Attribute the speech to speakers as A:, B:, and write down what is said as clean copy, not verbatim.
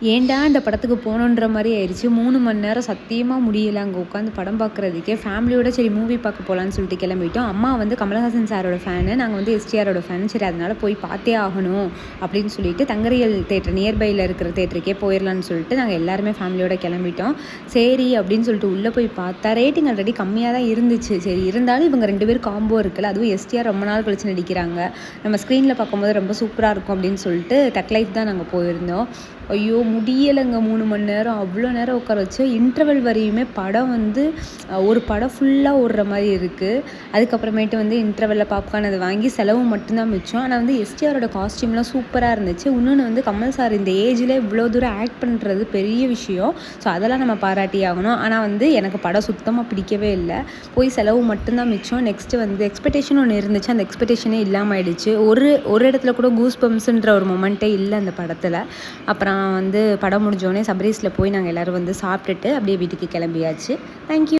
A: ஏன்டா இந்த படத்துக்கு போகணுன்ற மாதிரி ஆயிடுச்சு. 3 மணி நேரம் சத்தியமாக முடியல அங்கே உட்காந்து படம் பார்க்குறதுக்கே. ஃபேமிலியோட சரி மூவி பார்க்க போகலான்னு சொல்லிட்டு கிளம்பிட்டோம். அம்மா வந்து கமலஹாசன் சாரோட ஃபேனு, நாங்கள் வந்து எஸ்டிஆரோட ஃபேன். சரி அதனால் போய் பார்த்தே ஆகணும் அப்படின்னு சொல்லிட்டு தங்கரியல் தேட்டர் நியர்பையில் இருக்கிற தேட்டருக்கே போயிடலான்னு சொல்லிட்டு நாங்கள் எல்லாருமே ஃபேமிலியோட கிளம்பிட்டோம். சரி அப்படின்னு சொல்லிட்டு உள்ளே போய் பார்த்தா ரேட்டிங் ஆல்ரெடி கம்மியாக தான் இருந்துச்சு. சரி இருந்தாலும் இவங்க 2 பேர் காம்போ இருக்குல்ல, அதுவும் எஸ்டிஆர் ரொம்ப நாள் கழிச்சு நடிக்கிறாங்க, நம்ம ஸ்க்ரீனில் பார்க்கும்போது ரொம்ப சூப்பராக இருக்கும் அப்படின்னு சொல்லிட்டு டக் லைஃப் தான் நாங்கள் போயிருந்தோம். ஐயோ முடியலைங்க, 3 மணி நேரம் அவ்வளோ நேரம் உட்கார வச்சு. இன்டர்வல் வரையுமே படம் வந்து ஒரு படம் ஃபுல்லாக ஓடுற மாதிரி இருக்குது. அதுக்கப்புறமேட்டு வந்து இன்டர்வலில் பாப்கார்ன் அதை வாங்கி செலவு மட்டும்தான் மிச்சம். ஆனால் வந்து எஸ்டிஆரோட காஸ்டியூம்லாம் சூப்பராக இருந்துச்சு. இன்னொன்று வந்து கமல் சார் இந்த ஏஜில் இவ்வளோ தூரம் ஆக்ட் பண்ணுறது பெரிய விஷயம். ஸோ அதெல்லாம் நம்ம பாராட்டி ஆகணும். ஆனால் வந்து எனக்கு படம் சுத்தமாக பிடிக்கவே இல்லை. போய் செலவு மட்டும்தான் மிச்சம். நெக்ஸ்ட்டு வந்து எக்ஸ்பெக்டேஷன் ஒன்று இருந்துச்சு, அந்த எக்ஸ்பெக்டேஷனே இல்லாமல் ஆயிடுச்சு. ஒரு இடத்துல கூட கூஸ் பம்ப்ஸுன்ற ஒரு மொமெண்ட்டே இல்லை அந்த படத்தில். அப்புறம் வந்து படம் முடிஞ்சோடனே சபரீஸில் போய் நாங்கள் எல்லோரும் வந்து சாப்பிட்டுட்டு அப்படியே வீட்டுக்கு கிளம்பியாச்சு. தேங்க்யூ.